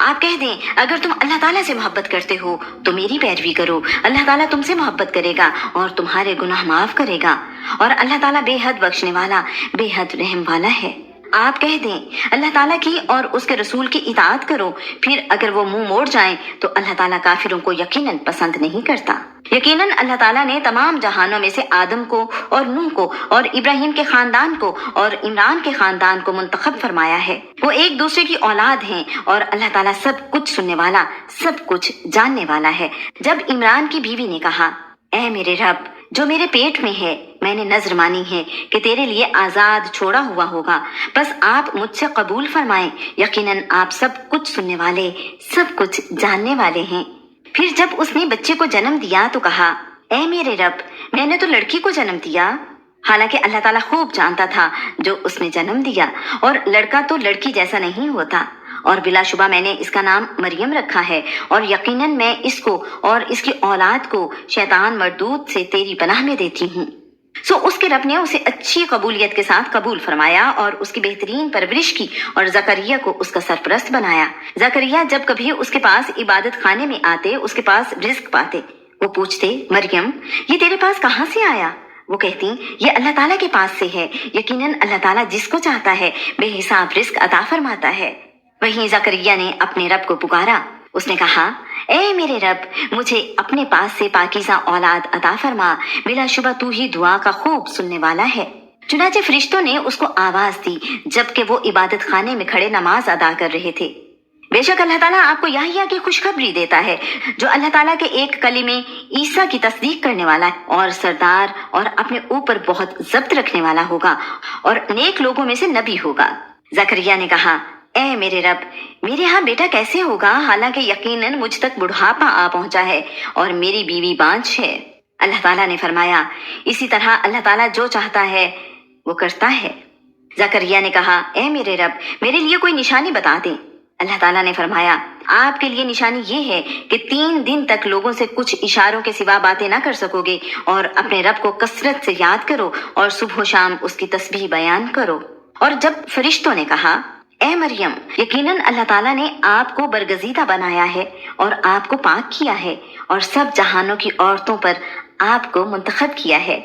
آپ کہہ دیں اگر تم اللہ تعالیٰ سے محبت کرتے ہو تو میری پیروی کرو، اللہ تعالیٰ تم سے محبت کرے گا اور تمہارے گناہ معاف کرے گا، اور اللہ تعالیٰ بے حد بخشنے والا، بے حد رحم والا ہے۔ آپ کہہ دیں اللہ تعالیٰ کی اور اس کے رسول کی اطاعت کرو، پھر اگر وہ منہ موڑ جائیں تو اللہ تعالیٰ کافروں کو یقیناً پسند نہیں کرتا۔ یقیناً اللہ تعالیٰ نے تمام جہانوں میں سے آدم کو اور نوح کو اور ابراہیم کے خاندان کو اور عمران کے خاندان کو منتخب فرمایا ہے۔ وہ ایک دوسرے کی اولاد ہیں اور اللہ تعالیٰ سب کچھ سننے والا، سب کچھ جاننے والا ہے۔ جب عمران کی بیوی نے کہا، اے میرے رب، جو میرے پیٹ میں ہے میں نے نذر مانی ہے کہ تیرے لیے آزاد چھوڑا ہوا ہوگا، بس آپ مجھ سے قبول فرمائیں، یقیناً آپ سب کچھ سننے والے، سب کچھ جاننے والے ہیں۔ پھر جب اس نے بچے کو جنم دیا تو کہا، اے میرے رب، میں نے تو لڑکی کو جنم دیا، حالانکہ اللہ تعالیٰ خوب جانتا تھا جو اس نے جنم دیا، اور لڑکا تو لڑکی جیسا نہیں ہوتا، اور بلا شبہ میں نے اس کا نام مریم رکھا ہے، اور یقیناً میں اس کو اور اس کی اولاد کو شیطان مردود سے تیری پناہ میں دیتی ہوں۔ سو اس کے رب نے اسے اچھی قبولیت کے ساتھ قبول فرمایا اور اس کی بہترین پرورش کی اور زکریا کو اس کا سرپرست بنایا۔ زکریا جب کبھی اس کے پاس عبادت خانے میں آتے، اس کے پاس رزق پاتے، وہ پوچھتے، مریم یہ تیرے پاس کہاں سے آیا؟ وہ کہتی، یہ اللہ تعالیٰ کے پاس سے ہے، یقیناً اللہ تعالیٰ جس کو چاہتا ہے بے حساب رزق عطا فرماتا ہے۔ وہیں زکریا نے اپنے رب کو پکارا، اس نے کہا، اے میرے رب، مجھے اپنے پاس سے پاکیزہ اولاد عطا فرما، بلا شبہ تو ہی دعا کا خوب سننے والا ہے۔ چنانچہ فرشتوں نے اس کو آواز دی جبکہ وہ عبادت خانے میں کھڑے نماز ادا کر رہے تھے، بے شک اللہ تعالیٰ آپ کو یحییٰ کی خوشخبری دیتا ہے جو اللہ تعالیٰ کے ایک کلمے عیسیٰ کی تصدیق کرنے والا ہے اور سردار اور اپنے اوپر بہت ضبط رکھنے والا ہوگا اور نیک لوگوں میں سے نبی ہوگا۔ زکریا نے کہا، اے میرے رب، میرے ہاں بیٹا کیسے ہوگا حالانکہ یقیناً مجھ تک بڑھاپا آ پہنچا ہے اور میری بیوی بانجھ ہے۔ اللہ تعالیٰ نے فرمایا، اسی طرح اللہ تعالیٰ جو چاہتا ہے وہ کرتا ہے۔ زکریا نے کہا، اے میرے رب، میرے لیے کوئی نشانی بتا دیں۔ اللہ تعالیٰ نے فرمایا، آپ کے لیے نشانی یہ ہے کہ 3 دن تک لوگوں سے کچھ اشاروں کے سوا باتیں نہ کر سکو گے، اور اپنے رب کو کثرت سے یاد کرو اور صبح و شام اس کی تسبیح بیان کرو۔ اور جب فرشتوں نے کہا، اے مریم، یقیناً اللہ تعالیٰ نے آپ کو برگزیدہ بنایا ہے اور آپ کو پاک کیا ہے اور سب جہانوں کی عورتوں پر آپ کو منتخب کیا ہے۔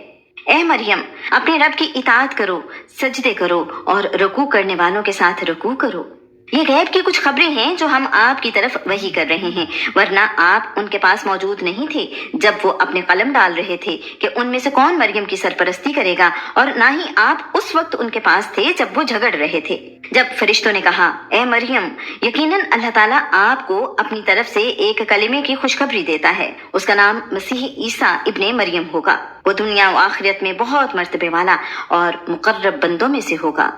اے مریم، اپنے رب کی اطاعت کرو، سجدے کرو اور رکوع کرنے والوں کے ساتھ رکوع کرو۔ یہ غیب کی کچھ خبریں ہیں جو ہم آپ کی طرف وحی کر رہے ہیں، ورنہ آپ ان کے پاس موجود نہیں تھے جب وہ اپنے قلم ڈال رہے تھے کہ ان میں سے کون مریم کی سرپرستی کرے گا، اور نہ ہی آپ اس وقت ان کے پاس تھے جب وہ جھگڑ رہے تھے۔ جب فرشتوں نے کہا، اے مریم، یقیناً اللہ تعالیٰ آپ کو اپنی طرف سے ایک کلمے کی خوشخبری دیتا ہے، اس کا نام مسیح عیسیٰ ابن مریم ہوگا، وہ دنیا و آخرت میں بہت مرتبے والا اور مقرب بندوں میں سے ہوگا۔